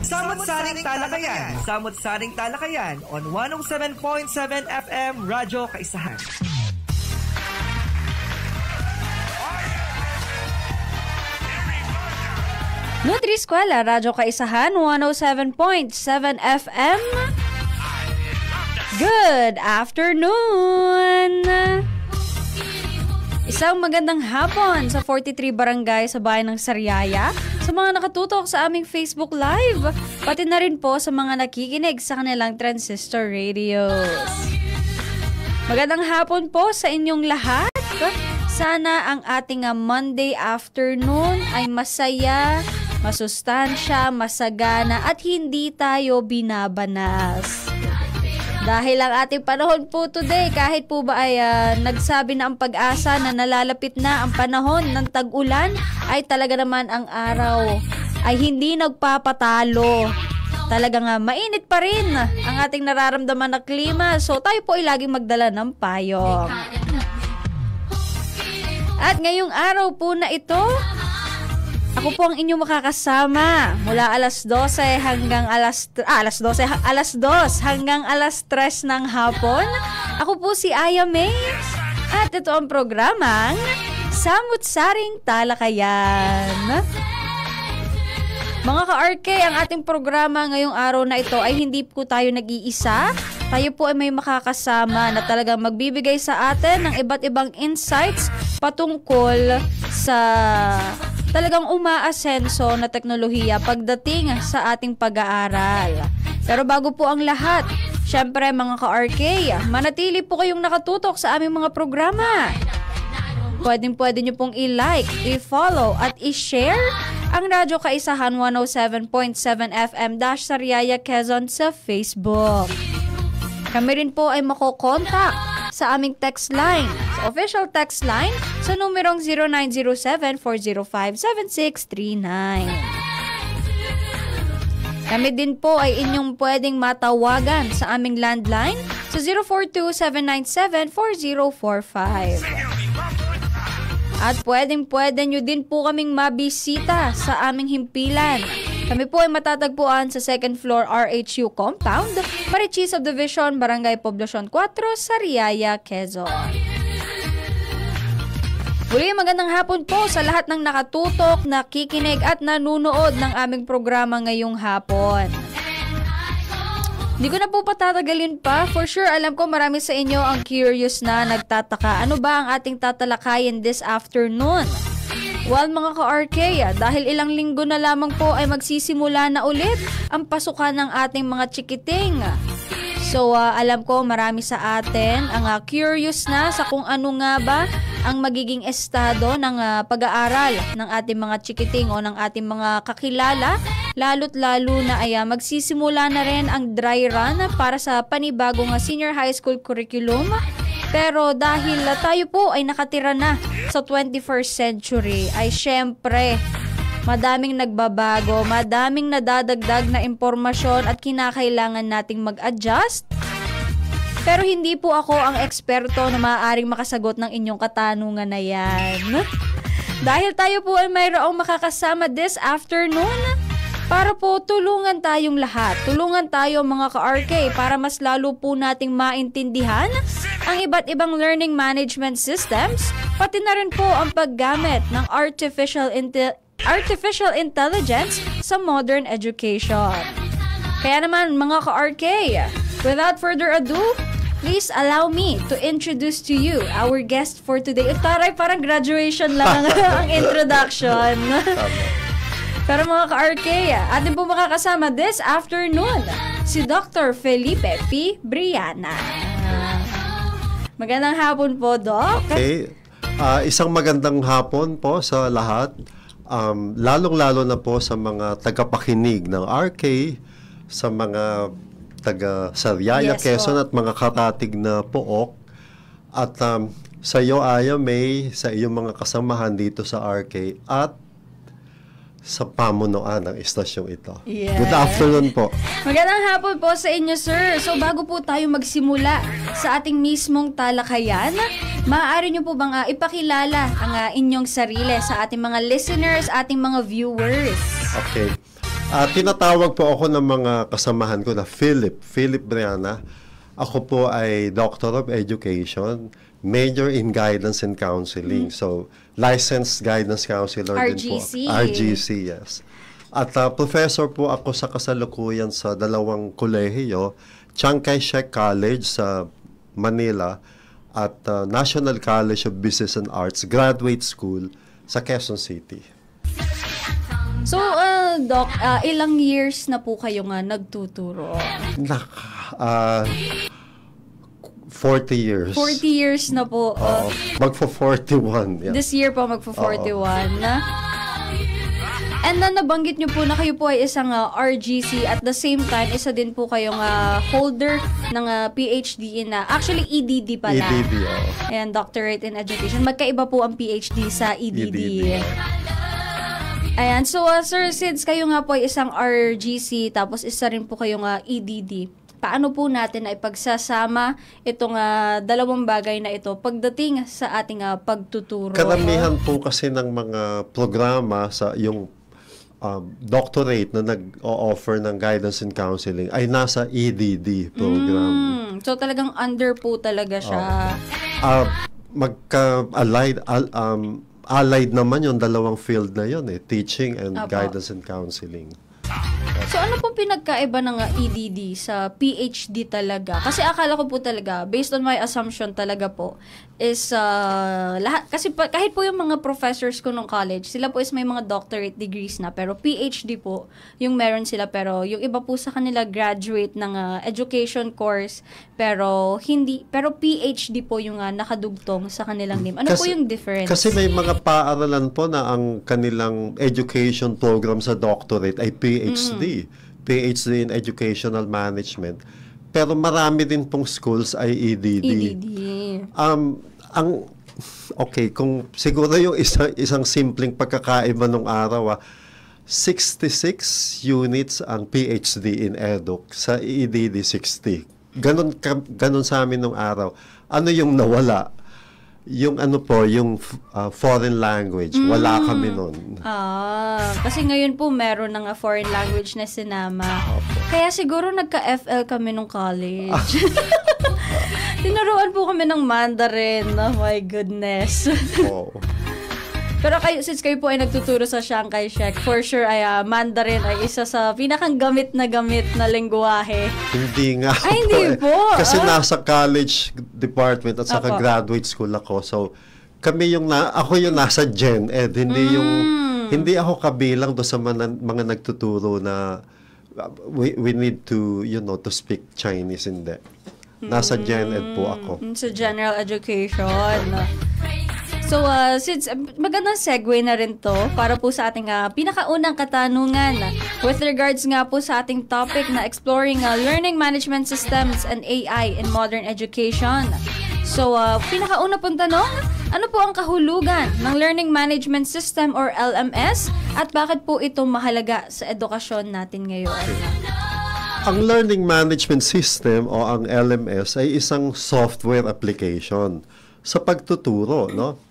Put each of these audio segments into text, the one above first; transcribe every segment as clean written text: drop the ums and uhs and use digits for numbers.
Samut-saring talakayan. Samut-saring talakayan on 107.7 FM Radyo Kaisahan. Nutri-Eskwela, Radyo Kaisahan, 107.7 FM. Good afternoon! Isang magandang hapon sa 43 barangay sa bayan ng Sariaya, sa mga nakatutok sa aming Facebook Live, pati na rin po sa mga nakikinig sa kanilang transistor radios. Magandang hapon po sa inyong lahat. Sana ang ating Monday afternoon ay masaya, masustansya, masagana at hindi tayo binabanas. Dahil ang ating panahon po today, kahit po ba ay nagsabi na ang pag-asa na nalalapit na ang panahon ng tag-ulan, ay talaga naman ang araw ay hindi nagpapatalo. Talaga nga, mainit pa rin ang ating nararamdaman na klima. So tayo po ay laging magdala ng payong. At ngayong araw po na ito, ako po ang inyong makakasama mula alas 12 hanggang alas 2 hanggang alas 3 ng hapon. Ako po si Aya May at ito ang programang Samut-Saring Talakayan. Mga ka-RK, ang ating programa ngayong araw na ito ay hindi po tayo nag-iisa. Tayo po ay may makakasama na talagang magbibigay sa atin ng iba't ibang insights patungkol sa talagang umaasenso na teknolohiya pagdating sa ating pag-aaral. Pero bago po ang lahat, syempre mga ka-RK, manatili po kayong nakatutok sa aming mga programa. Pwede nyo pong i-like, i-follow at i-share ang Radyo Kaisahan 107.7 FM Sariaya, Quezon sa Facebook. Kami rin po ay makokontak sa aming text line, sa official text line sa numerong 0907-405-7639. Kami din po ay inyong pwedeng matawagan sa aming landline sa 042-797-4045. At pwede nyo din po kaming mabisita sa aming himpilan. Kami po ay matatagpuan sa 2nd floor RHU Compound, Marichi Subdivision, Barangay Poblacion 4, Sariaya, Quezon. Muli magandang hapon po sa lahat ng nakatutok, nakikinig at nanunood ng aming programa ngayong hapon. Hindi ko na po patatagalin pa. For sure, alam ko marami sa inyo ang curious na nagtataka. Ano ba ang ating tatalakayin this afternoon? Well, mga ka-RK, dahil ilang linggo na lamang po ay magsisimula na ulit ang pasukan ng ating mga chikiting. So, alam ko marami sa atin ang curious na sa kung ano nga ba ang magiging estado ng pag-aaral ng ating mga chikiting o ng ating mga kakilala. Lalo't lalo na ay magsisimula na rin ang dry run para sa panibagong senior high school curriculum. Pero dahil tayo po ay nakatira na sa 21st century, ay syempre, madaming nagbabago, madaming nadadagdag na impormasyon at kinakailangan nating mag-adjust. Pero hindi po ako ang eksperto na maaaring makasagot ng inyong katanungan na yan. Dahil tayo po ay mayroong makakasama this afternoon para po tulungan tayong lahat. Tulungan tayo mga ka-RK para mas lalo po nating maintindihan ang iba't ibang learning management systems, pati na rin po ang paggamit ng artificial intelligence sa modern education. Kaya naman mga ka-RK, without further ado, please allow me to introduce to you our guest for today. Taray, parang graduation lang ang introduction. Pero mga ka-RK, atin po makakasama this afternoon si Dr. Felipe P. Briana. Magandang hapon po, Doc. Okay. Isang magandang hapon po sa lahat. Lalong-lalo na po sa mga tagapakinig ng RK, sa mga taga-Sariaya, yes, Quezon at mga katatig na pook. At sa iyo, Aya May, sa iyong mga kasamahan dito sa RK at sa pamunuan ng istasyong ito. Yes. Good afternoon po. Magandang hapon po sa inyo, sir. So bago po tayo magsimula sa ating mismong talakayan, maaari nyo po bang ipakilala ang inyong sarili sa ating mga listeners, ating mga viewers? Okay. Tinatawag po ako ng mga kasamahan ko na Philip Briana. Ako po ay Doctor of Education, major in Guidance and Counseling. So, licensed guidance counselor din po. RGC, yes. At professor po ako sa kasalukuyan sa dalawang kolehiyo, Chiang Kai-shek College sa Manila at National College of Business and Arts Graduate School sa Quezon City. So, Doc, ilang years na po kayo nga nagtuturo? 40 years. 40 years na po. Magpo-41. Yeah. This year po, magpo-41 na. And then, nabanggit nyo po na kayo po ay isang RGC. At the same time, isa din po kayong holder ng PhD in, actually, EDD pala. EDD, And Doctorate in Education. Magkaiba po ang PhD sa EDD. Ayan. So, Sir, since kayo nga po ay isang RGC, tapos isa rin po kayong EDD, paano po natin na ipagsasama itong dalawang bagay na ito pagdating sa ating pagtuturo? Karamihan po kasi ng mga programa sa yung doctorate na nag-o-offer ng guidance and counseling ay nasa EDD program. So, talagang under po talaga siya. Allied naman yung dalawang field na yun teaching and guidance and counseling. So, ano pong pinagkaiba ng EDD sa PhD talaga? Kasi akala ko po talaga, based on my assumption talaga po, is lahat, kasi kahit po yung mga professors ko nung college, sila po is may mga doctorate degrees na, pero PhD po yung meron sila, pero yung iba po sa kanila graduate ng education course, pero PhD po yung nakadugtong sa kanilang name. Ano po yung difference? Kasi may mga paaralan po na ang kanilang education program sa doctorate ay PhD. PhD in Educational Management. Pero marami din pong schools ay EDD. Kung siguro yung isang simpleng pagkakaiba nung araw, 66 units ang PhD in Educ, sa EDD 60. Ganon sa amin nung araw. Ano yung nawala? Yung yung foreign language, wala kami nun. Kasi ngayon po meron ng foreign language na sinama. Kaya siguro nagka-FL kami nung college. Tinuruan po kami ng Mandarin. Oh my goodness. Pero since kayo po ay nagtuturo sa Chiang Kai-shek, for sure ay Mandarin ay isa sa pinakang gamit na lengguwahe. Hindi nga. Ay, hindi po. Kasi nasa college department at saka graduate school ako. So, ako yung nasa Gen Ed. Hindi ako kabilang do sa mga nagtuturo na we need to, to speak Chinese. Hindi. Nasa Gen Ed po ako. Sa general education. So, since magandang segue na rin to para po sa ating pinakaunang katanungan with regards nga po sa ating topic na exploring learning management systems and AI in modern education. So, pinakauna pong tanong, ano po ang kahulugan ng Learning Management System or LMS at bakit po ito mahalaga sa edukasyon natin ngayon? Ang Learning Management System o ang LMS ay isang software application sa pagtuturo, no?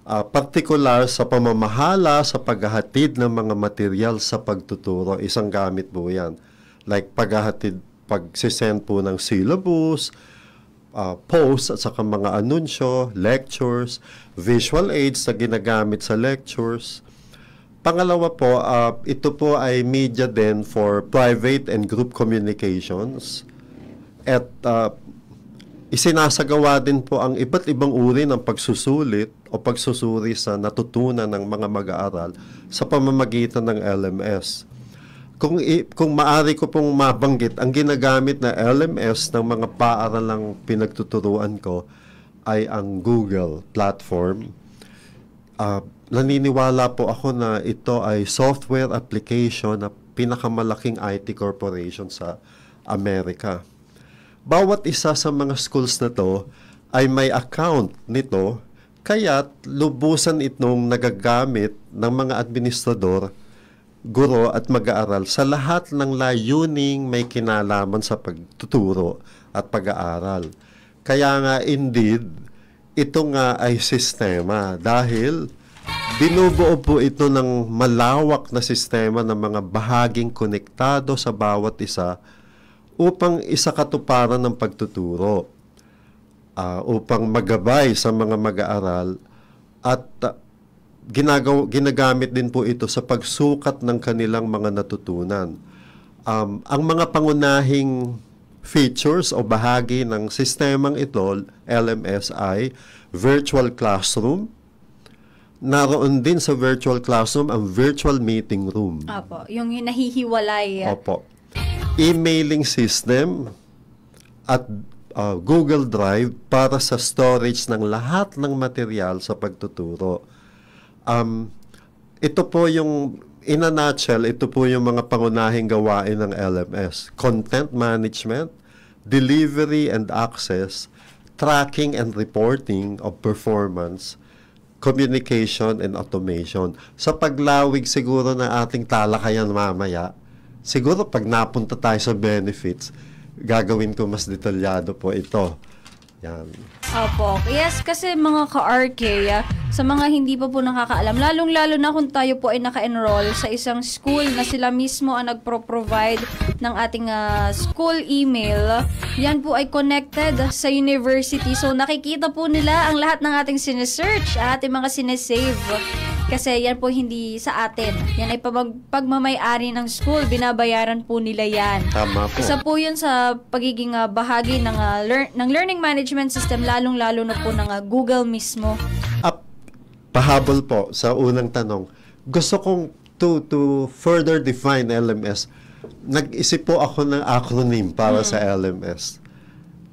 Partikular sa pamamahala sa paghahatid ng mga material sa pagtuturo. Isang gamit po yan. Like pagsisend po ng syllabus, posts at saka mga anunsyo, lectures, visual aids na ginagamit sa lectures. Pangalawa po, ito po ay media din for private and group communications. At isinasagawa din po ang iba't ibang uri ng pagsusulit o pagsusuri sa natutunan ng mga mag-aaral sa pamamagitan ng LMS. Kung maaari ko pong mabanggit, ang ginagamit na LMS ng mga paaralang pinagtuturuan ko ay ang Google platform. Naniniwala po ako na ito ay software application na pinakamalaking IT corporation sa Amerika. Bawat isa sa mga schools na to ay may account nito, kaya't lubusan itong nagagamit ng mga administrador, guro at mag-aaral sa lahat ng layuning may kinalaman sa pagtuturo at pag-aaral. Kaya nga indeed, ito nga ay sistema dahil Binubuo po ito ng malawak na sistema ng mga bahaging konektado sa bawat isa upang isakatuparan ng pagtuturo, upang magabay sa mga mag-aaral at ginagamit din po ito sa pagsukat ng kanilang mga natutunan. Ang mga pangunahing features o bahagi ng sistemang ito, LMS, ay virtual classroom. Naroon din sa virtual classroom ang virtual meeting room. Opo, yung nahihiwalay. Opo. Emailing system at Google Drive para sa storage ng lahat ng material sa pagtuturo. Ito po yung, in a nutshell, ito po yung mga pangunahing gawain ng LMS. Content management, delivery and access, tracking and reporting of performance, communication and automation. Sa paglawig siguro ng ating talakayan mamaya, siguro pag napunta tayo sa benefits, gagawin ko mas detalyado po ito. Yan. Opo. Yes, kasi mga ka-RK, sa mga hindi pa po nakakaalam, lalong-lalo na kung tayo po ay naka-enroll sa isang school na sila mismo ang nagpro-provide ng ating school email, yan po ay connected sa university. So, nakikita po nila ang lahat ng ating sinesearch, ating mga sinesave. Kasi yan po hindi sa atin. Yan ay pagmamay-ari ng school. Binabayaran po nila yan. Tama po. Isa po yun sa pagiging bahagi ng learning management system, lalong-lalo na po ng Google mismo. Pahabol po sa unang tanong. Gusto kong to further define LMS. Nag-isip po ako ng acronym para sa LMS.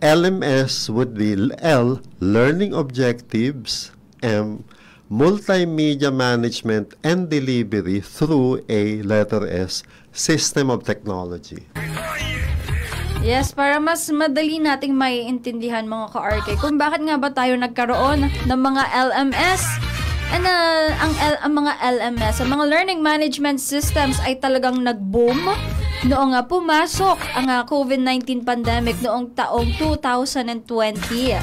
LMS would be L, Learning Objectives, M, Multimedia Management and Delivery through a letter S, System of Technology. Yes, para mas madali nating maiintindihan mga ka-RK kung bakit nga ba tayo nagkaroon ng mga LMS. And ang mga LMS, ang mga learning management systems ay talagang nag-boom noong pumasok ang COVID-19 pandemic noong taong 2020.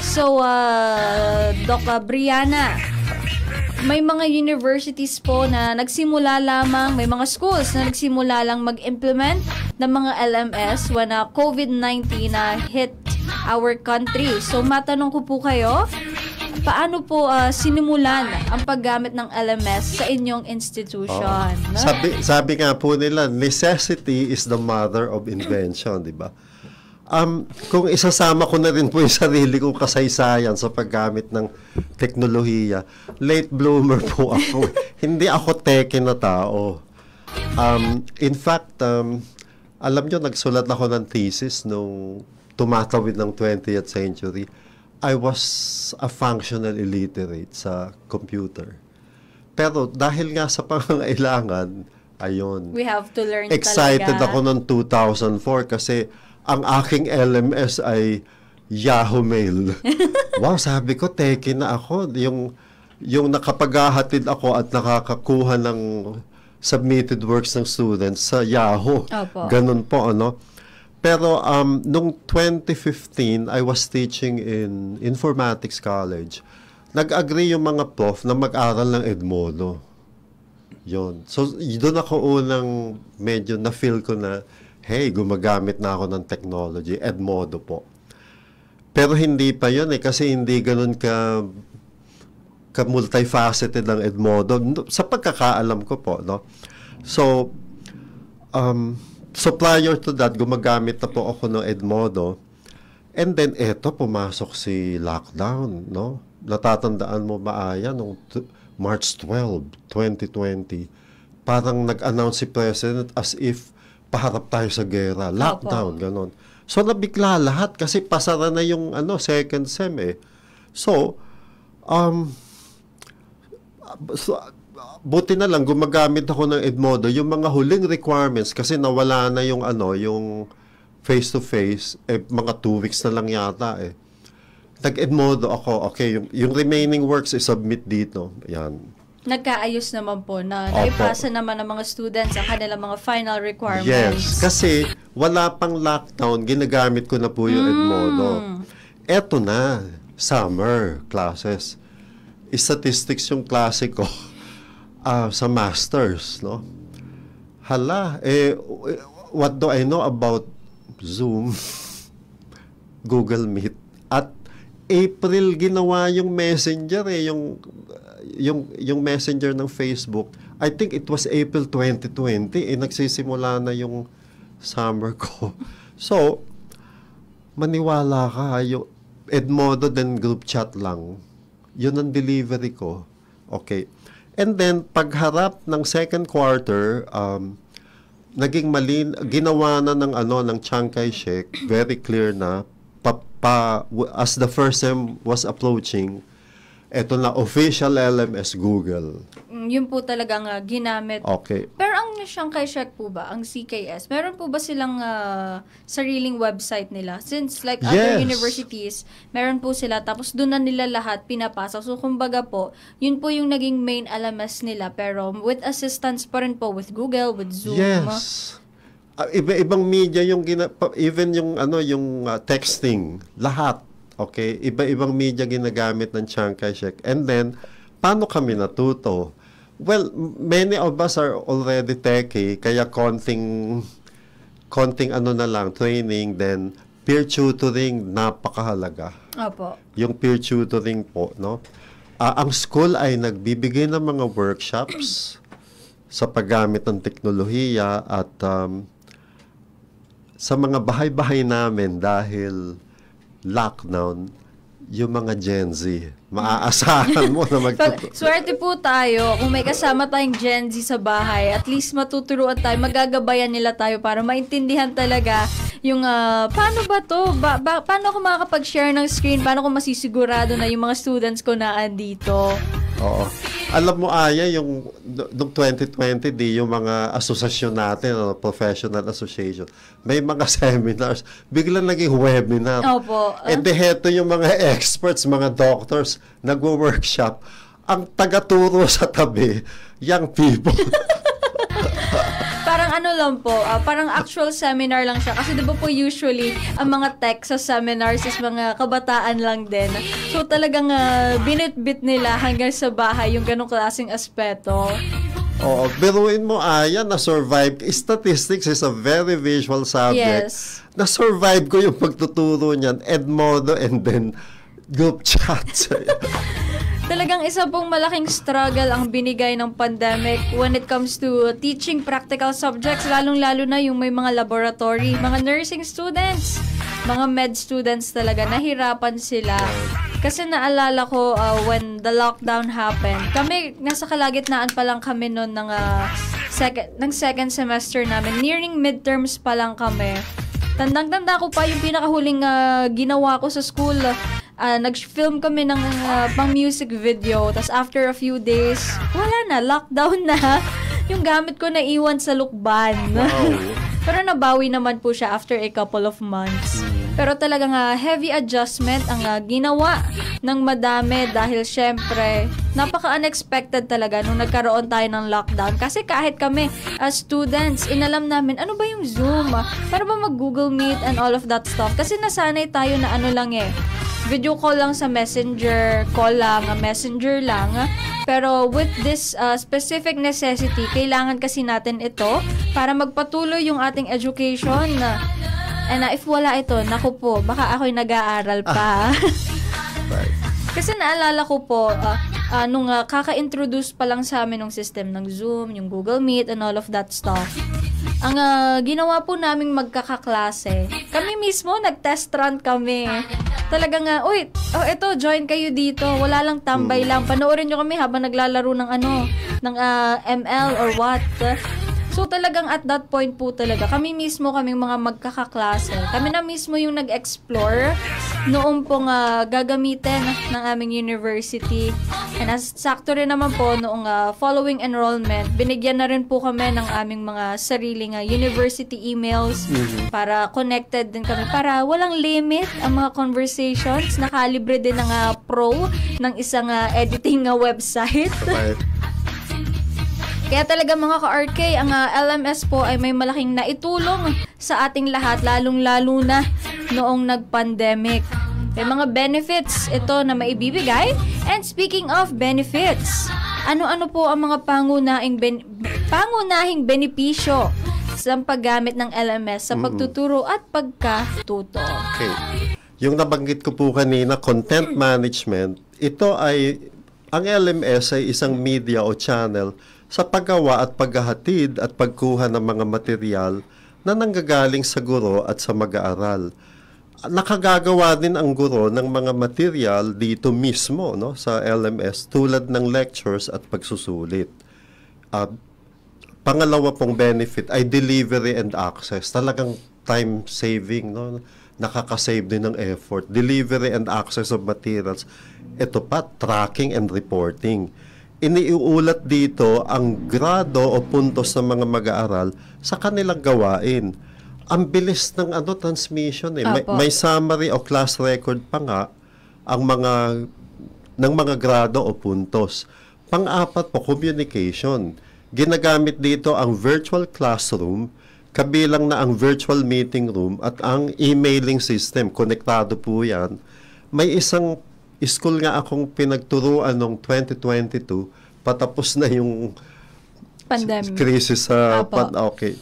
So, Doc Brianna, may mga universities po na nagsimula lamang, may mga schools na nagsimula lang mag-implement ng mga LMS when COVID-19 hit our country. So, matanong ko po kayo, paano po sinimulan ang paggamit ng LMS sa inyong institution? No? Sabi nga po nila, necessity is the mother of invention, di ba? Kung isasama ko na rin po yung sarili kong kasaysayan sa paggamit ng teknolohiya, late bloomer po ako. Hindi ako teke na tao. In fact, alam nyo, nagsulat ako ng thesis nung tumatawid ng 20th century. I was a functional illiterate sa computer. Pero dahil nga sa pangangailangan, ayun. We have to learn excited talaga. Ako noong 2004 kasi ang aking LMS ay Yahoo Mail. Wow, sabi ko, teke na ako. Yung nakapaghahatid ako at nakakakuha ng submitted works ng students sa Yahoo. Opo. Ganun po, ano? Pero nung 2015, I was teaching in Informatics College. Nag-agree yung mga prof na mag-aral ng Edmodo. Yun. So, doon ako unang medyo na-feel ko na, hey, gumagamit na ako ng technology. Edmodo po. Pero hindi pa yun kasi hindi ganun ka multifaceted ang Edmodo. Sa pagkakaalam ko po, no? So, prior to that, gumagamit na po ako ng Edmodo. And then, pumasok si lockdown, no? Natatandaan mo ba, Aya, noong March 12, 2020, parang nag-announce si President as if paharap tayo sa gera. Lockdown, ganon. So, nabigla lahat kasi pasara na yung second sem eh. So, buti na lang gumagamit ako ng Edmodo. Yung mga huling requirements kasi nawala na yung yung face-to-face, mga 2 weeks na lang yata eh. Nag-Edmodo ako. Okay, yung remaining works i-submit dito. Ayan. Nagkaayos naman po na naipasa naman ng mga students ang kanilang mga final requirements. Yes, kasi wala pang lockdown, ginagamit ko na po yung Edmodo. Eto na, summer classes. statistics yung klase ko sa masters, no? Hala, what do I know about Zoom, Google Meet? At April ginawa yung Messenger, yung Messenger ng Facebook. I think it was April 2020, nagsisimula na yung summer ko. So, maniwala ka, yung Edmodo then group chat lang. Yun ang delivery ko. Okay. And then, pagharap ng second quarter, naging ginawa na ng Chiang Kai-shek, very clear na, as the first sem was approaching, eto na, official LMS Google. Yun po talagang ginamit. Okay. Pero ang Chiang Kai-shek po ba, ang CKS, meron po ba silang sariling website nila? Since like other universities, meron po sila, tapos doon na nila lahat pinapasok. So kumbaga po, yun po yung naging main LMS nila, pero with assistance pa rin po with Google, with Zoom. Yes. Iba-ibang media yung even yung texting, lahat. Okay, iba-ibang media ginagamit ng Chiang Kai-shek. And then, paano kami natuto? Well, many of us are already techie, kaya konting na lang, training, then peer tutoring, napakahalaga. Opo. Yung peer tutoring po, no? Ang school ay nagbibigay ng mga workshops sa paggamit ng teknolohiya at sa mga bahay-bahay namin dahil lockdown, yung mga Gen Z, maaasahan mo na Swerte po tayo kung may kasama tayong Gen Z sa bahay. At least matuturuan tayo, magagabayan nila tayo para maintindihan talaga yung paano ba to? Paano ako makakapag-share ng screen? Paano ko masisigurado na yung mga students ko na andito? Oo. Alam mo, Aya, yung noong 2020, yung mga asosasyon natin, professional association, may mga seminars, biglang naging webinar. Opo. And heto yung mga experts, mga doctors, nagwo-workshop. Ang tagaturo sa tabi, young people. Parang ano lang po, parang actual seminar lang siya. Kasi diba po usually, ang mga tech sa seminars is mga kabataan lang din. So talagang binit-bit nila hanggang sa bahay yung ganong klaseng aspeto. Oo, biruin mo, Aya, na-survive. Statistics is a very visual subject. Yes. Na-survive ko yung pagtuturo niyan, Edmodo, and then group chats. Talagang isa pong malaking struggle ang binigay ng pandemic when it comes to teaching practical subjects, lalong-lalo na yung may mga laboratory, mga nursing students, mga med students talaga, nahirapan sila. Kasi naalala ko when the lockdown happened, kami, nasa kalagitnaan pa lang kami noon ng second semester namin, nearing midterms pa lang kami. Tandang-tanda ko pa yung pinakahuling ginawa ko sa school. Nag-film kami ng pang music video. Tapos after a few days, wala na, lockdown na. Yung gamit ko naiwan sa lukban. Wow. Pero nabawi naman po siya after a couple of months. Pero talagang heavy adjustment ang ginawa ng madami dahil syempre napaka-unexpected talaga nung nagkaroon tayo ng lockdown. Kasi kahit kami as students, inalam namin ano ba yung Zoom? Para ba mag-Google Meet and all of that stuff? Kasi nasanay tayo na ano lang video call lang sa messenger, call lang, messenger lang. Pero with this specific necessity, kailangan kasi natin ito para magpatuloy yung ating education. And if wala ito, naku po, baka ako'y nag-aaral pa. Kasi naalala ko po, nung kaka-introduce pa lang sa amin ng system ng Zoom, yung Google Meet and all of that stuff, ang ginawa po naming magkakaklase, kami mismo, nag-test run kami. Talagang, eto, join kayo dito. Wala lang, tambay lang. Panoorin nyo kami habang naglalaro ng ng ML or what. So talagang at that point po talaga, kami mismo, kaming mga magkakaklase, kami na mismo yung nag-explore noong pong gagamitin ng aming university. And as sakto rin naman po, noong following enrollment, binigyan na rin po kami ng aming mga sariling university emails para connected din kami, para walang limit ang mga conversations. Nakalibre din ng pro ng isang editing website. Kaya talaga mga ka-RK, ang LMS po ay may malaking naitulong sa ating lahat, lalong-lalo na noong nag-pandemic. May mga benefits ito na maibibigay. And speaking of benefits, ano-ano po ang mga pangunahing benepisyo sa paggamit ng LMS sa pagtuturo at pagkatuto? Okay. Yung nabanggit ko po kanina, content management, ito ay, ang LMS ay isang media o channel sa paggawa at paghahatid at pagkuha ng mga material na nanggagaling sa guro at sa mag-aaral. Nakagagawa din ang guro ng mga material dito mismo, no, sa LMS tulad ng lectures at pagsusulit. Pangalawa pong benefit ay delivery and access. Talagang time saving, no? Nakaka-save din ng effort. Delivery and access of materials. Ito pa, tracking and reporting. Iniuulat dito ang grado o puntos ng mga mag-aaral sa kanilang gawain. Ang bilis ng transmission eh. May summary o class record pa nga ang ng mga grado o puntos. Pang-apat po, communication. Ginagamit dito ang virtual classroom, kabilang na ang virtual meeting room at ang emailing system. Konektado po yan. May isang school nga akong pinagturuan noong 2022, patapos na yung pandemic crisis sa okay.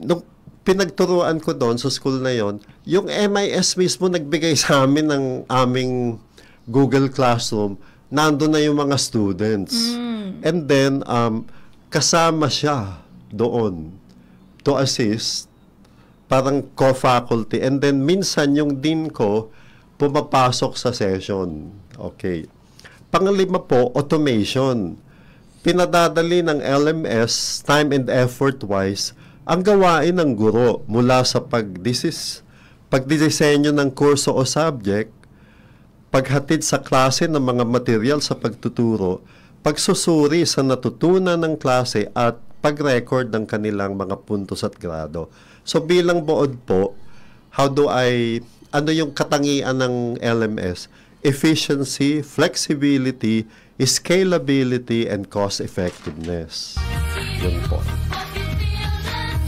Nung pinagturuan ko doon sa school na yon, yung MIS mismo nagbigay sa amin ng aming Google Classroom, nandun na yung mga students. And then, kasama siya doon to assist, parang co-faculty. And then, minsan yung dean ko, pumapasok sa session. Okay. Panglima po, automation. Pinadadali ng LMS, time and effort-wise, ang gawain ng guro mula sa pagdidisenyo ng kurso o subject, paghatid sa klase ng mga material sa pagtuturo, pagsusuri sa natutunan ng klase at pag-record ng kanilang mga puntos at grado. So bilang buod po, ano yung katangian ng LMS? Efficiency, flexibility, scalability, and cost-effectiveness. Yun po.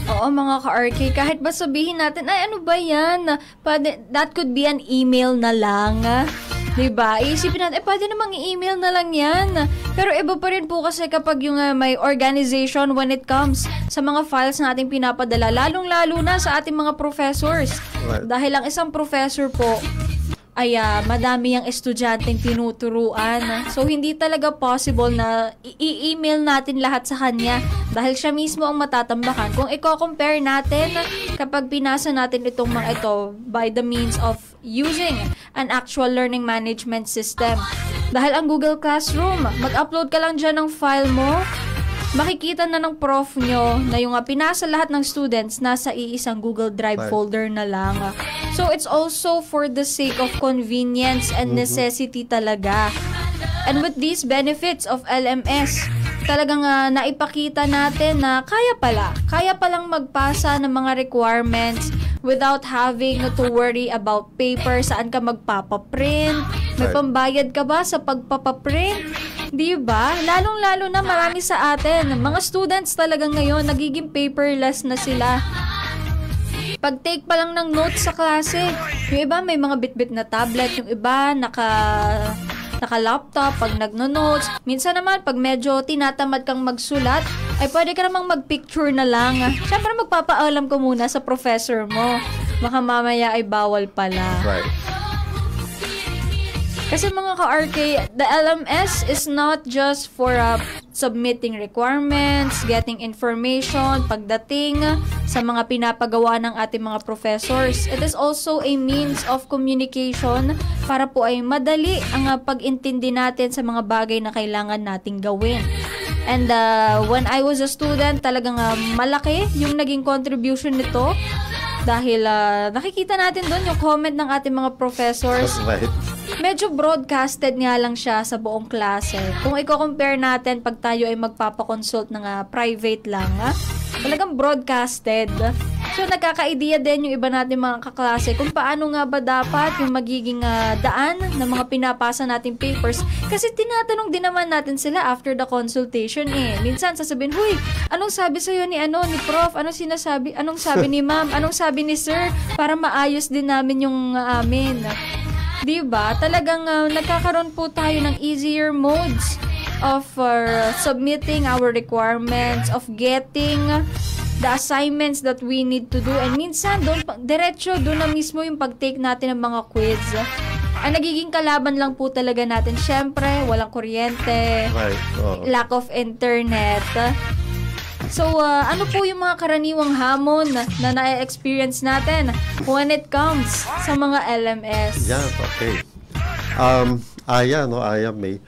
Oo, mga ka-RK, kahit ba sabihin natin, ay ano ba yan? That could be an email na lang. Diba? Iisipin natin, pwede namang i-email na lang yan. Pero iba pa rin po kasi kapag yung may organization when it comes sa mga files na ating pinapadala, lalong-lalo na sa ating mga professors. Right. Dahil ang isang professor po, ay madami yung estudyanteng tinuturuan. So, hindi talaga possible na i-email natin lahat sa kanya dahil siya mismo ang matatambakan. Kung i-compare natin kapag pinasa natin itong mga ito by the means of using an actual learning management system. Dahil ang Google Classroom, mag-upload ka lang dyan ng file mo, makikita na ng prof nyo na yung pinasa lahat ng students nasa iisang Google Drive folder na lang. So, it's also for the sake of convenience and necessity talaga. And with these benefits of LMS, talagang naipakita natin na kaya palang magpasa ng mga requirements without having to worry about paper, saan ka magpapaprint, may pambayad ka ba sa pagpapaprint? Di ba? Lalong-lalo na marami sa atin. Mga students talaga ngayon, nagiging paperless na sila. Pag-take pa lang ng notes sa klase, yung iba may mga bit-bit na tablet, yung iba naka-laptop pag nagno-notes. Minsan naman, pag medyo tinatamad kang magsulat, ay pwede ka namang mag-picture na lang. Siyempre, magpapaalam ko muna sa professor mo. Baka mamaya ay bawal pala. Right. Kasi mga ka-RK, the LMS is not just for submitting requirements, getting information, pagdating sa mga pinapagawa ng ating mga professors. It is also a means of communication para po ay madali ang pag-intindi natin sa mga bagay na kailangan nating gawin. And when I was a student, talagang malaki yung naging contribution nito dahil nakikita natin doon yung comment ng ating mga professors. That's right. Medyo broadcasted nga lang siya sa buong klase. Kung i-compare natin pag tayo ay magpapakonsult ng private lang, talagang broadcasted. So, nagkaka-idea din yung iba natin mga kaklase kung paano nga ba dapat yung magiging daan ng mga pinapasa nating papers. Kasi tinatanong din naman natin sila after the consultation eh. Minsan sasabihin, huy, anong sabi sa'yo ni prof? Anong sinasabi? Anong sabi ni ma'am? Anong sabi ni sir? Para maayos din namin yung amin. Diba? Talagang nagkakaroon po tayo ng easier modes of submitting our requirements, of getting the assignments that we need to do. And minsan, diretso doon na mismo yung pag-take natin ng mga quiz. Ang nagiging kalaban lang po talaga natin, syempre, walang kuryente, Right. lack of internet. So, ano po yung mga karaniwang hamon na na-experience natin when it comes sa mga LMS? Yeah, okay. Aya, May.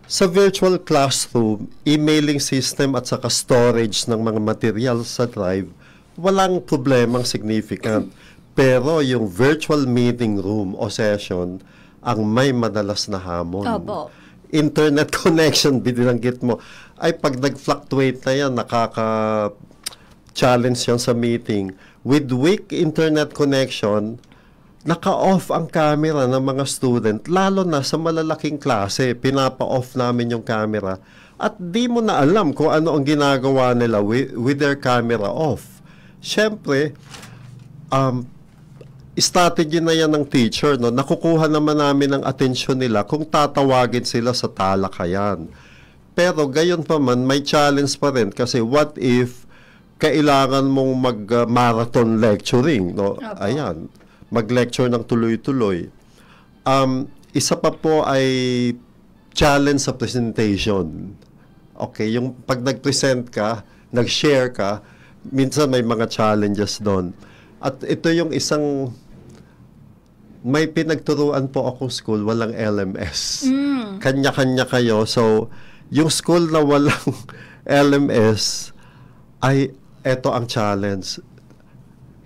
Sa virtual classroom, emailing system at saka storage ng mga material sa drive, walang problemang significant. Pero yung virtual meeting room o session, ang may madalas na hamon. Opo. Internet connection, binanggit mo, ay pag nag-fluctuate na yan, nakaka-challenge yan sa meeting. With weak internet connection, naka-off ang camera ng mga student, lalo na sa malalaking klase, pinapa-off namin yung camera. At di mo na alam kung ano ang ginagawa nila with their camera off. Siyempre, strategy na yan ng teacher, no? Nakukuha naman namin ang atensyon nila kung tatawagin sila sa talakayan. Pero gayon pa man, may challenge pa rin kasi what if kailangan mong mag-marathon lecturing, no? Opo. Ayan, mag-lecture ng tuloy-tuloy. Isa pa po ay challenge sa presentation. Okay, yung pag nag-present ka, nag-share ka, minsan may mga challenges doon. At ito yung isang may pinagturuan po akong school, walang LMS. Kanya-kanya kayo. So, yung school na walang LMS, ay, eto ang challenge.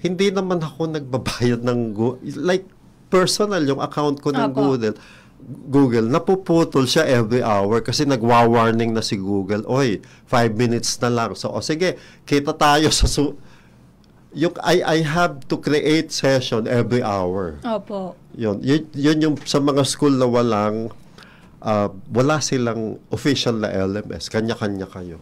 Hindi naman ako nagbabayad ng like, personal, yung account ko ng Opo. Google, napuputol siya every hour kasi nagwa-warning na si Google, oy, 5 minutes na lang. So, sige, kita tayo sa yung I have to create session every hour. Opo. Yun yung sa mga school na wala silang official na LMS. Kanya-kanya kayo.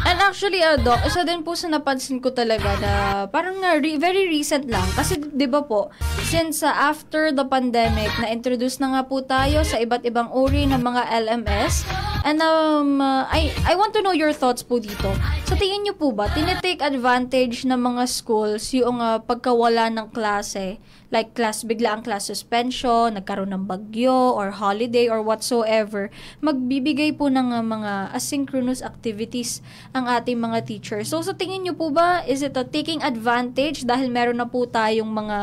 And actually, Doc, isa din po sa napansin ko talaga na parang very recent lang. Kasi, di ba po, since after the pandemic, na-introduce na nga po tayo sa iba't ibang uri ng mga LMS. And I want to know your thoughts po dito. Sa tingin niyo po ba, tinitake advantage ng mga schools yung pagkawala ng klase? Like bigla ang class suspension, nagkaroon ng bagyo or holiday or whatsoever, magbibigay po ng mga asynchronous activities ang ating mga teachers. So sa tingin niyo po ba, is it taking advantage dahil meron na po tayong mga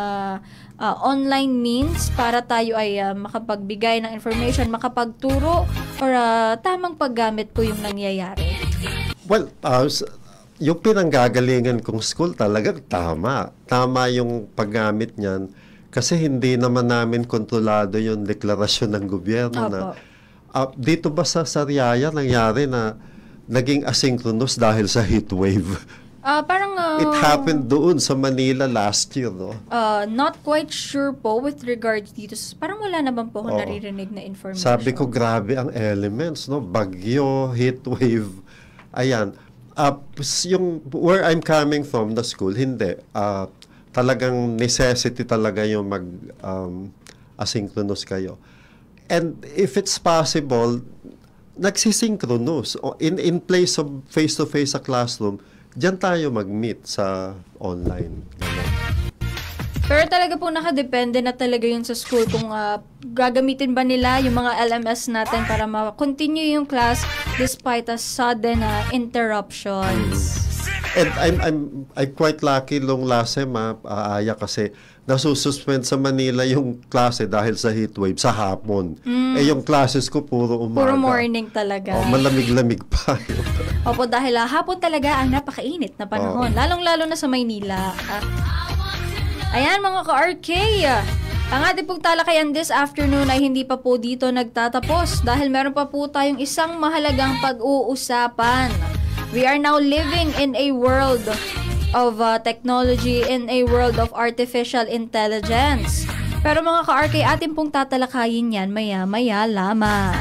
online means para tayo ay makapagbigay ng information, makapagturo, or tamang paggamit po yung nangyayari? Well, yung pinanggagalingan kong school talagang tama. Tama yung paggamit niyan kasi hindi naman namin kontrolado yung deklarasyon ng gobyerno. Opo. Na dito ba sa Sariaya nangyari na naging asynchronous dahil sa heat wave? It happened doon sa Manila last year, no? Not quite sure po with regards dito. Parang wala naman po akong naririnig na information. Sabi ko, grabe ang elements, no? Bagyo, heat wave. Ayan. Yung where I'm coming from, the school, hindi. Talagang necessity talaga yung asynchronous kayo. And if it's possible, nagsisynchronous. In place of face-to-face sa classroom, diyan tayo mag-meet sa online. Pero talaga po nakadepende na talaga yun sa school kung gagamitin ba nila yung mga LMS natin para ma-continue yung class despite a sudden interruptions. And I'm quite lucky long last sem, Aya, kasi nasususpend sa Manila yung klase dahil sa heatwave sa hapon. Yung classes ko puro umaga. Puro morning talaga. Malamig-lamig pa. Opo, dahil hapon talaga ang napakainit na panahon. Lalong-lalo na sa Maynila. Ayan mga ka-RK, ang ating pong talakayan this afternoon ay hindi pa po dito nagtatapos dahil meron pa po tayong isang mahalagang pag-uusapan. We are now living in a world of technology, in a world of artificial intelligence. Pero mga ka-RK, ating pong tatalakayin yan maya-maya lamang.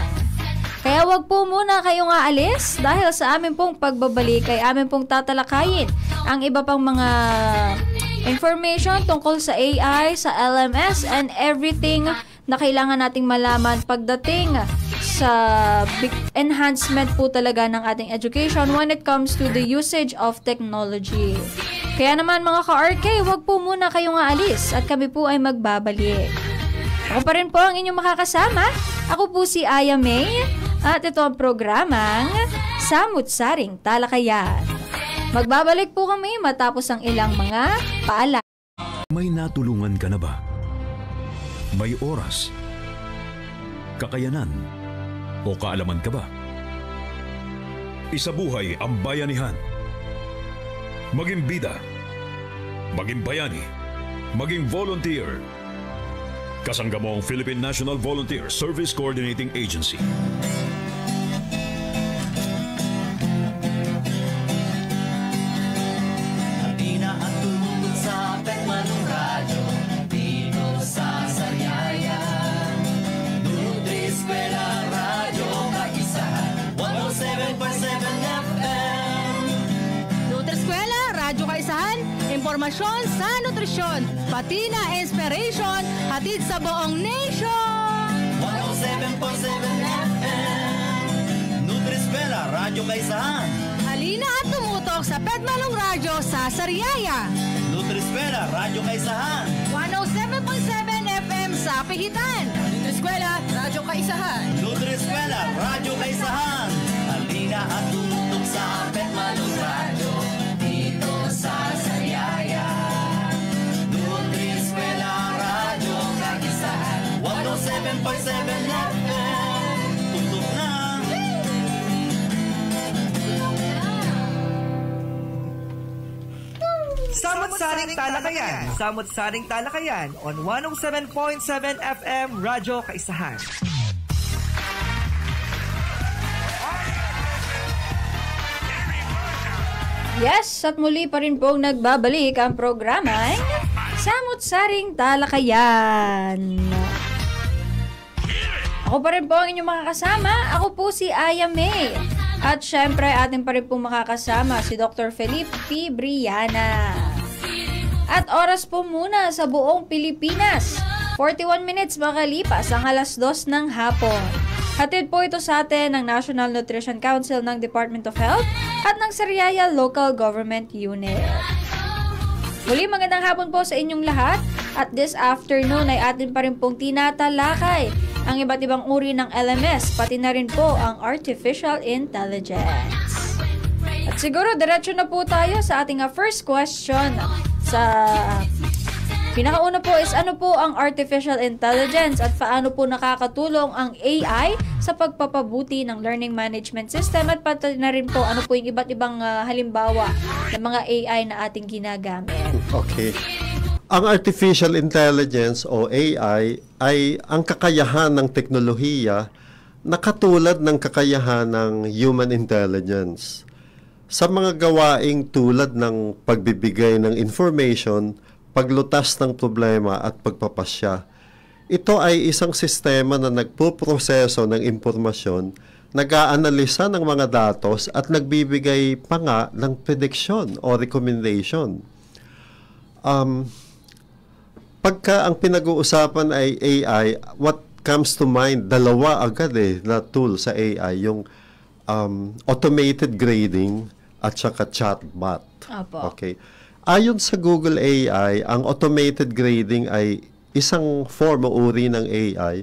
Kaya wag po muna kayong aalis dahil sa amin pong pagbabalik ay amin pong tatalakayin ang iba pang mga information tungkol sa AI, sa LMS, and everything na kailangan nating malaman pagdating sa big enhancement po talaga ng ating education when it comes to the usage of technology. Kaya naman mga ka-RK, wag po muna kayong aalis at kami po ay magbabalik. Ako pa rin po ang inyong makakasama. Ako po si Aya May at ito ang programang Samut-Saring Talakayan. Magbabalik po kami matapos ang ilang mga paalala. May natulungan ka na ba? May oras, kakayanan, o kaalaman ka ba? Isabuhay ang bayanihan. Maging bida, maging bayani, maging volunteer. Kasangga mo ang Philippine National Volunteer Service Coordinating Agency. Impormasyon sa nutrisyon, pati na inspiration, hatid sa buong nation. 107.7 FM, Nutriskwela, Radyo Kaisahan. Halina at tumutok sa Petmalong Radyo sa Sariaya. Nutriskwela, Radyo Kaisahan. 107.7 FM sa Pihitan. Nutriskwela, Radyo Kaisahan. Nutriskwela, Radyo Kaisahan. Halina at tumutok sa Petmalong Radyo dito sa Sariaya. Nutriskwela, Radyo Kaisahan. 107.7 FM, tutok na. Samut-Saring Talakayan. Samut-Saring Talakayan on 107.7 FM Radyo Kaisahan. Yes, at muli pa rin pong nagbabalik ang programang Samut-Saring Talakayan. Ako pa rin po ang inyong makakasama. Ako po si Aya May. At syempre, atin pa rin pong makakasama si Dr. Felipe P. Briana. At oras po muna sa buong Pilipinas. 41 minutes makalipas ang 2:00 ng hapon. Hatid po ito sa atin ng National Nutrition Council ng Department of Health at ng Sariaya Local Government Unit. Muli magandang hapon po sa inyong lahat at this afternoon ay atin pa rin pong tinatalakay ang iba't ibang uri ng LMS pati na rin po ang Artificial Intelligence. At siguro diretso na po tayo sa ating first question. Sa pinakauna po is ano po ang Artificial Intelligence at paano po nakakatulong ang AI sa pagpapabuti ng learning management system at pati na rin po ano po yung iba't ibang halimbawa ng mga AI na ating ginagamit. Okay. Ang Artificial Intelligence o AI ay ang kakayahan ng teknolohiya na katulad ng kakayahan ng human intelligence. Sa mga gawaing tulad ng pagbibigay ng information, paglutas ng problema at pagpapasya. Ito ay isang sistema na nagpuproseso ng impormasyon, nag-aanalisa ng mga datos at nagbibigay pa nga ng prediction o recommendation. Pagka ang pinag-uusapan ay AI, what comes to mind, dalawa agad na tool sa AI, yung automated grading at saka chatbot. Opo. Okay. Ayon sa Google AI, ang automated grading ay isang form o uri ng AI.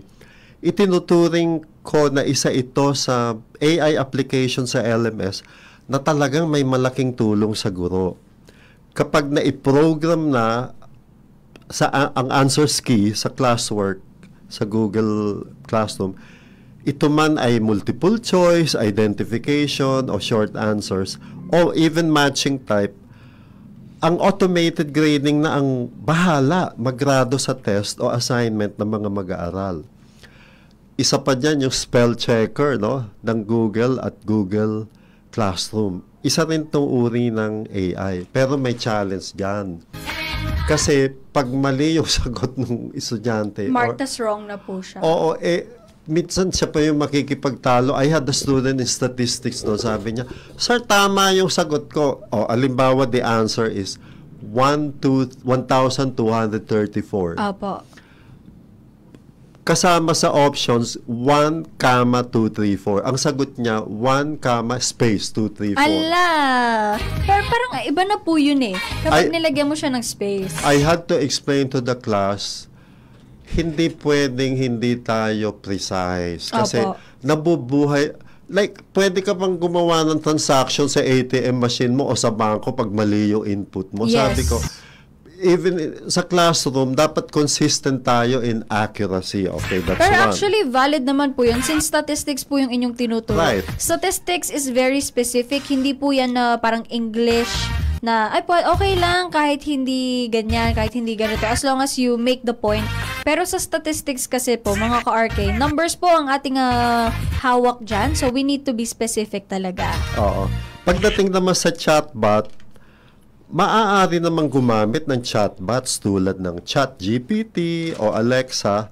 Itinuturing ko na isa ito sa AI application sa LMS na talagang may malaking tulong sa guro. Kapag na-program na ang answers key sa classwork sa Google Classroom, ito man ay multiple choice, identification, o short answers, o even matching type, ang automated grading na ang bahala maggrado sa test o assignment ng mga mag-aaral. Isa pa dyan yung spell checker ng Google at Google Classroom. Isa rin itong uri ng AI. Pero may challenge dyan. Kasi pag mali yung sagot ng estudyante, Marked as wrong na po siya. Oo, minsan siya pa yung makikipagtalo. I had a student in statistics, sabi niya, "Sir, tama yung sagot ko." Alimbawa, the answer is 1,234. Opo. Kasama sa options, 1,234. Ang sagot niya, 1, space 234. Ala! Pero parang iba na po yun eh. Kapag nilagyan mo siya ng space. I had to explain to the class, hindi pwedeng hindi tayo precise. Kasi Opo. nabubuhay, like, pwede ka bang gumawa ng transaction sa ATM machine mo o sa bangko pag mali yung input mo. Yes. Sabi ko, even sa classroom, dapat consistent tayo in accuracy. Okay, that's Pero one. actually, valid naman po yun since statistics po yung inyong tinuturo. Right. Statistics is very specific. Hindi po yan na parang English na, okay lang kahit hindi ganyan, kahit hindi ganito, as long as you make the point. Pero sa statistics kasi po, mga ka-RK, numbers po ang ating hawak dyan. So, we need to be specific talaga. Oo. Pagdating naman sa chatbot, maaari namang gumamit ng chatbots tulad ng ChatGPT o Alexa.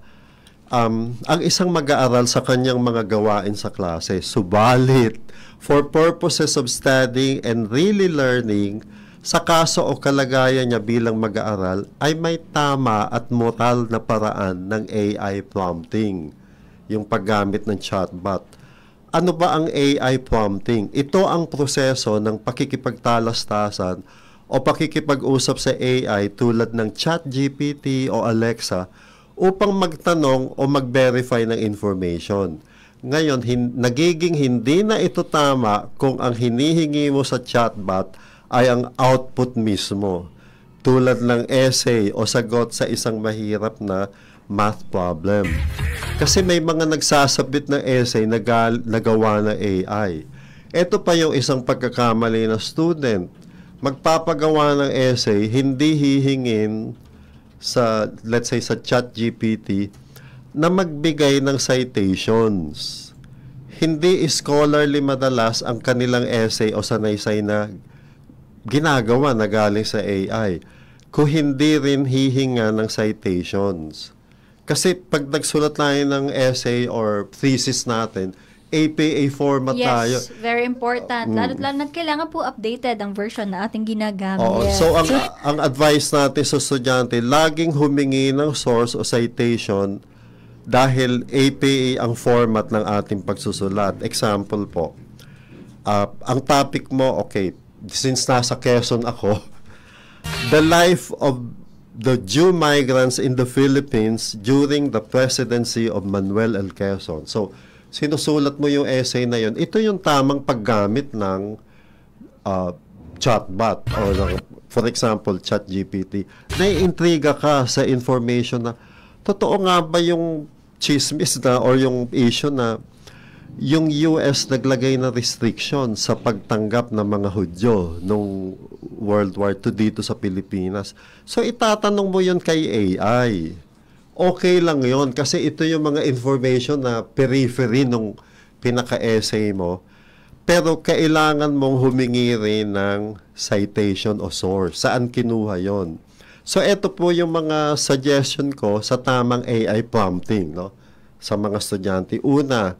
Ang isang mag-aaral sa kanyang mga gawain sa klase. Subalit, for purposes of studying and really learning, sa kaso o kalagayan niya bilang mag-aaral, ay may tama at moral na paraan ng AI prompting, yung paggamit ng chatbot. Ano ba ang AI prompting? Ito ang proseso ng pakikipagtalastasan o pakikipag-usap sa AI tulad ng ChatGPT o Alexa upang magtanong o mag-verify ng information. Ngayon, nagiging hindi na ito tama kung ang hinihingi mo sa chatbot ay ang output mismo, tulad ng essay o sagot sa isang mahirap na math problem. Kasi may mga nagsasabit ng essay na nagawa ng AI. Ito pa yung isang pagkakamali na student. Magpapagawa ng essay, hindi hihingin sa, let's say, sa ChatGPT na magbigay ng citations. Hindi scholarly madalas ang kanilang essay o sanaysay na ginagawa na galing sa AI. Kung hindi rin hihinga ng citations. Kasi pag nagsulat tayo ng essay or thesis natin, APA format tayo. Yes, very important. Lalo't na kailangan po updated ang version na ating ginagamit. Oo. So, ang advice natin sa estudyante, laging humingi ng source o citation dahil APA ang format ng ating pagsusulat. Example po, ang topic mo, okay, since nasa Quezon ako, the life of the Jew migrants in the Philippines during the presidency of Manuel L. Quezon. So, sinusulat mo yung essay na yun. Ito yung tamang paggamit ng chatbot o for example, ChatGPT. Naiintriga ka sa information na totoo nga ba yung chismis na or yung issue na yung US naglagay na restriction sa pagtanggap ng mga Hudyo nung World War II dito sa Pilipinas. So, itatanong mo yun kay AI. Okay lang yon kasi ito yung mga information na periphery nung pinaka-essay mo. Pero kailangan mong humingi rin ng citation o source. Saan kinuha yon? So, ito po yung mga suggestion ko sa tamang AI prompting, no? Sa mga estudyante. Una,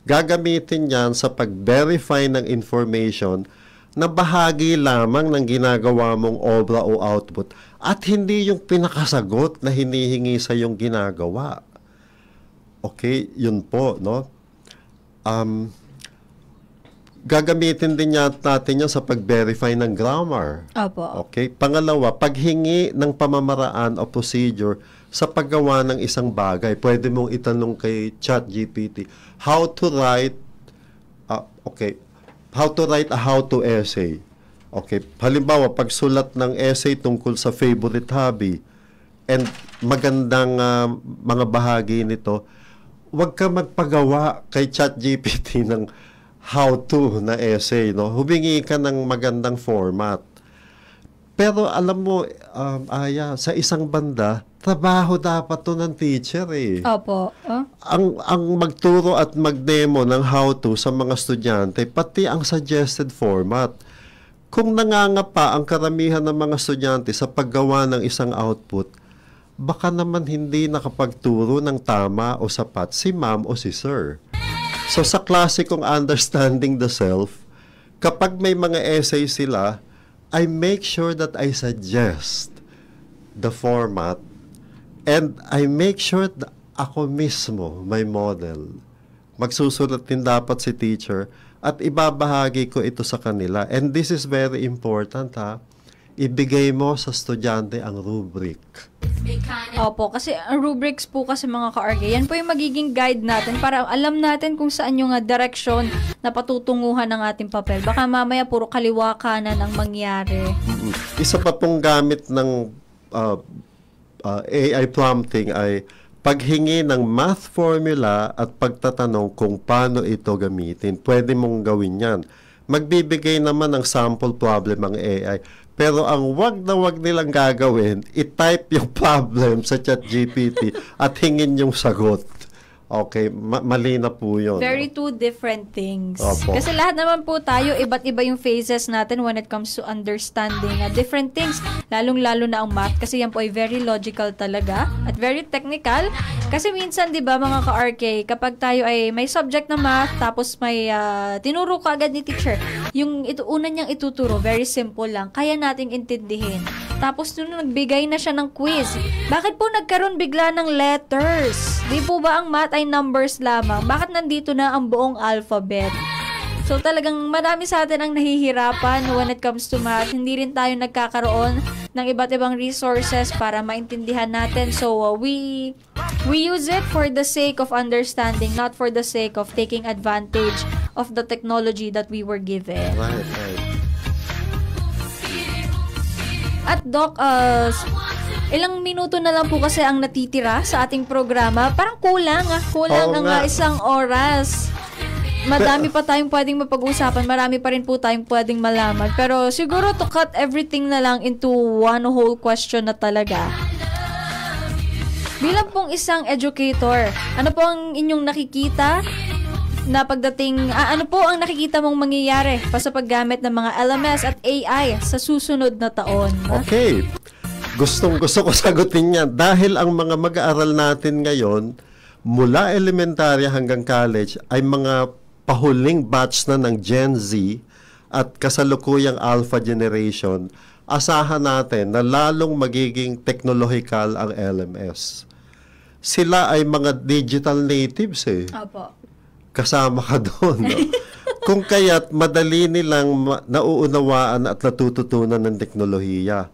gagamitin yan sa pag-verify ng information na bahagi lamang ng ginagawa mong obra o output at hindi yung pinakasagot na hinihingi sa yung ginagawa. Okay, yun po, no? Gagamitin din natin yan sa pag-verify ng grammar. Opo. Okay? Pangalawa, paghingi ng pamamaraan o procedure sa paggawa ng isang bagay. Pwede mong itanong kay ChatGPT, how to write a how-to essay. Okay, halimbawa, pagsulat ng essay tungkol sa favorite hobby and magandang mga bahagi nito, huwag ka magpagawa kay ChatGPT ng how-to na essay, no? Humingi ka ng magandang format. Pero alam mo, Aya, sa isang banda, trabaho dapat to ng teacher eh. Opo. Ang magturo at mag-demo ng how-to sa mga estudyante, pati ang suggested format. Kung nangangapa ang karamihan ng mga estudyante sa paggawa ng isang output, baka naman hindi nakapagturo ng tama o sapat si ma'am o si sir. So sa klase kong Understanding the Self, kapag may mga essay sila, I make sure that I suggest the format and I make sure that ako mismo, my model, magsusulat din dapat si teacher at ibabahagi ko ito sa kanila. And this is very important, ha? Ibigay mo sa estudyante ang rubric. Opo, kasi ang rubrics po kasi mga ka-RK, yan po yung magiging guide natin para alam natin kung saan yung direction na patutunguhan ng ating papel. Baka mamaya puro kaliwa kanan ang mangyari. Isa pa pong gamit ng AI prompting ay paghingi ng math formula at pagtatanong kung paano ito gamitin. Pwede mong gawin yan. Magbibigay naman ng sample problem ang AI. Pero ang wag nilang gagawin, i-type yung problem sa ChatGPT at hingin yung sagot. Okay, mali na po yun. Very two different things. Opo. Kasi lahat naman po tayo, iba't iba yung phases natin when it comes to understanding different things. Lalong-lalo na ang math kasi yan po ay very logical talaga at very technical. Kasi minsan, di ba mga ka-RK, kapag tayo ay may subject na math tapos may tinuro ka agad ni teacher, yung una niyang ituturo, very simple lang. Kaya nating intindihin. Tapos nung nagbigay na siya ng quiz, bakit po nagkaroon bigla ng letters? Di po ba ang math ay numbers lamang? Bakit nandito na ang buong alphabet? So talagang marami sa atin ang nahihirapan when it comes to math. Hindi rin tayo nagkakaroon ng iba't ibang resources para maintindihan natin. So we use it for the sake of understanding, not for the sake of taking advantage of the technology that we were given. Right. At Doc, ilang minuto na lang po kasi ang natitira sa ating programa. Parang kulang ang isang oras. Madami pa tayong pwedeng mapag-usapan. Marami pa rin po tayong pwedeng malaman. Pero siguro to cut everything na lang into one whole question na talaga. Bilang pong isang educator, ano po ang inyong nakikita na pagdating, ano po ang nakikita mong mangyayari pa sa paggamit ng mga LMS at AI sa susunod na taon? Okay. Gustong-gusto ko sagutin yan. Dahil ang mga mag-aaral natin ngayon, mula elementarya hanggang college, ay mga pahuling batch na ng Gen Z at kasalukuyang Alpha Generation, asahan natin na lalong magiging technological ang LMS. Sila ay mga digital natives eh. Opo. Kasama ka doon. No? Kung kaya't madali nilang nauunawaan at natututunan ng teknolohiya.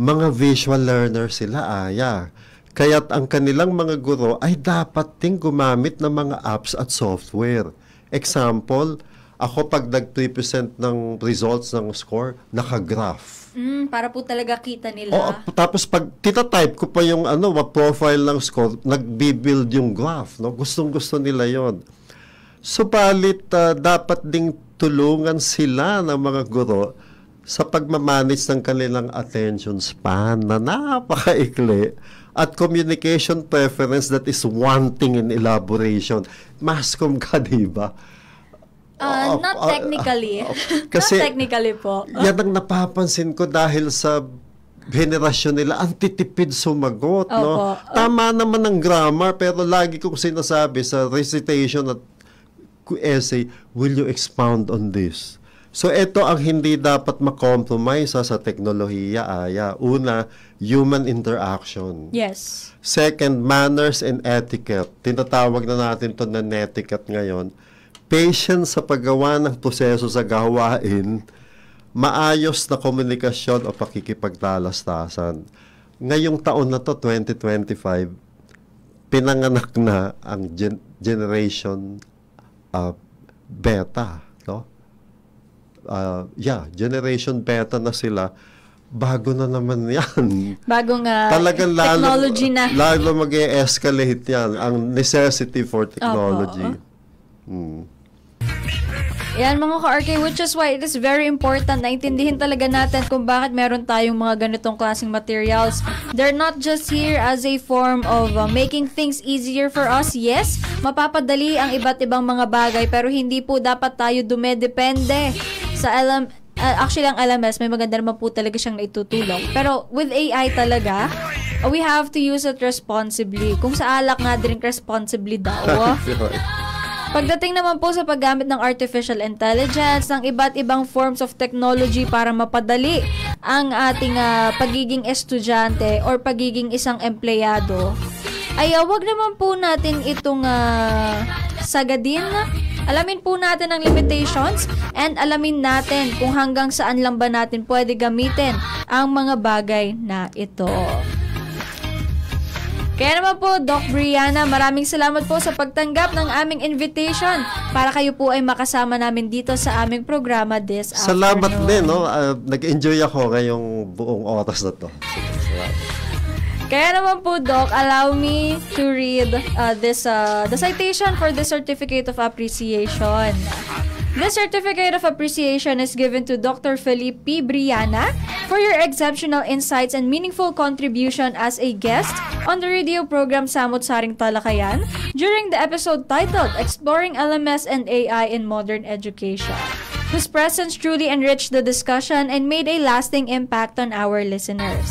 Mga visual learner sila, Aya. Kaya't ang kanilang mga guro ay dapat ding gumamit ng mga apps at software. Example, ako pag nag-present ng results ng score, naka-graph. Para po talaga kita nila. Tapos pag titatype ko pa yung profile ng score, nagbibuild yung graph. No? Gustong-gusto nila yon. Subalit, dapat ding tulungan sila ng mga guro sa pagmamanage ng kanilang attention span na napakaikli at communication preference that is wanting in elaboration. Mascom ka, diba? Not technically. Kasi, not technically po. Yan ang napapansin ko dahil sa henerasyon nila, ang titipid sumagot. No? Tama naman ang grammar, pero lagi kong sinasabi sa recitation at essay, will you expound on this? So, ito ang hindi dapat makompromise sa teknolohiya, Aya. Una, human interaction. Yes. Second, manners and etiquette. Tinatawag na natin ito na netiquette ngayon. Patience sa paggawa ng proseso sa gawain, maayos na komunikasyon o pakikipagtalastasan. Ngayong taon na to, 2025, pinanganak na ang generation beta, no? Generation beta na sila. Bago na naman yan. Bagong talagang technology na. Lalo mag-e-escalate yan. Ang necessity for technology. Yan mga ka-RK, which is why it is very important na intindihin talaga natin kung bakit meron tayong mga ganitong klaseng materials. They're not just here as a form of making things easier for us. Yes, mapapadali ang iba't ibang mga bagay, pero hindi po dapat tayo dumedepende sa actually ang LMS, may maganda naman po talaga siyang naitutulong. Pero with AI talaga, we have to use it responsibly. Kung sa alak nga, drink responsibly daw. Pagdating naman po sa paggamit ng artificial intelligence, ng iba't ibang forms of technology para mapadali ang ating pagiging estudyante or pagiging isang empleyado, ay wag naman po natin itong sagadin. Alamin po natin ang limitations and alamin natin kung hanggang saan lang ba natin pwede gamitin ang mga bagay na ito. Kaya naman po, Doc Brianna, maraming salamat po sa pagtanggap ng aming invitation para kayo po ay makasama namin dito sa aming programa this afternoon. Salamat din, no? Nag-enjoy ako ngayong buong oras na to. Kaya naman po, Doc, allow me to read the citation for the Certificate of Appreciation. The Certificate of Appreciation is given to Dr. Felipe P. Brianna for your exceptional insights and meaningful contribution as a guest on the radio program Samut Saring Talakayan during the episode titled Exploring LMS and AI in Modern Education, whose presence truly enriched the discussion and made a lasting impact on our listeners.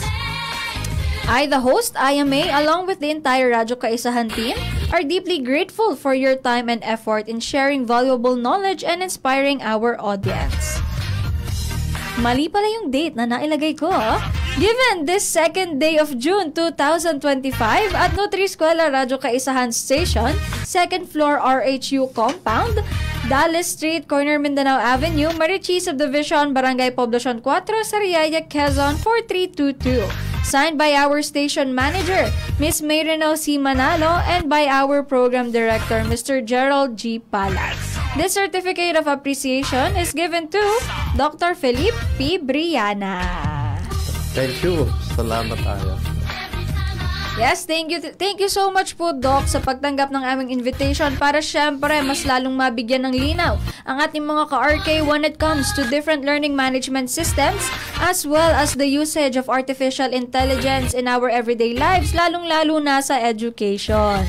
I, the host, IMA, along with the entire Radyo Kaisahan team, are deeply grateful for your time and effort in sharing valuable knowledge and inspiring our audience. Mali pala yung date na nailagay ko. Given this second day of June 2025 at Nutri-Eskwela Radyo Kaisahan Station, 2nd floor RHU Compound, Dallas Street, Corner Mindanao Avenue, Marichi Subdivision, Barangay Poblacion 4, Sariaya, Quezon 4322. Signed by our station manager, Ms. Mayrino C. Manalo, and by our program director, Mr. Gerald G. Palas. This certificate of appreciation is given to Dr. Felipe P. Brianna. Thank you. Salamat tayo. Yes, thank you so much po, Doc, sa pagtanggap ng aming invitation para syempre mas lalong mabigyan ng linaw ang ating mga ka-RK when it comes to different learning management systems as well as the usage of artificial intelligence in our everyday lives, lalong-lalo na sa education.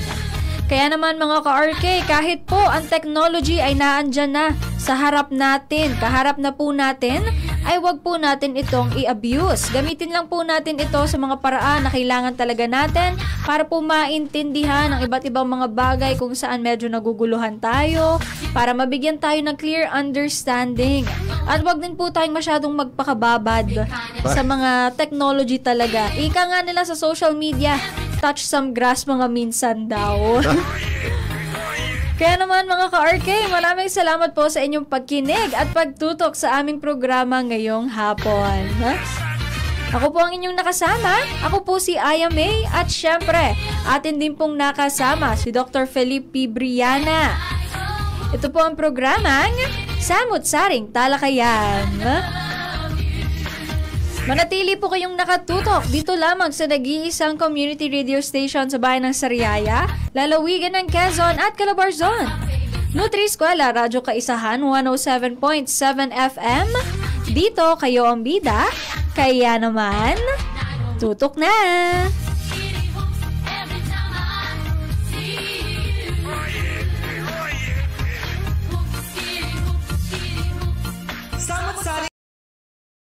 Kaya naman mga ka-RK, kahit po ang technology ay naandyan na sa harap natin, kaharap na po natin, ay wag po natin itong i-abuse. Gamitin lang po natin ito sa mga paraan na kailangan talaga natin para po maintindihan ang iba't ibang mga bagay kung saan medyo naguguluhan tayo, para mabigyan tayo ng clear understanding. At wag din po tayong masyadong magpakababad sa mga technology talaga. Ika nga nila sa social media, touch some grass mga minsan daw. Kaya naman mga ka-RK, maraming salamat po sa inyong pagkinig at pagtutok sa aming programa ngayong hapon. Ako po ang inyong nakasama, ako po si Aya May at syempre, atin din pong nakasama si Dr. Felipe P. Brianna. Ito po ang programang Samut Saring Talakayan. Manatili po kayong nakatutok dito lamang sa nag-iisang community radio station sa bayan ng Sariaya, lalawigan ng Quezon at Calabarzon. Nutri-Eskwela Radyo Kaisahan 107.7 FM. Dito kayo ang bida, kaya naman tutok na!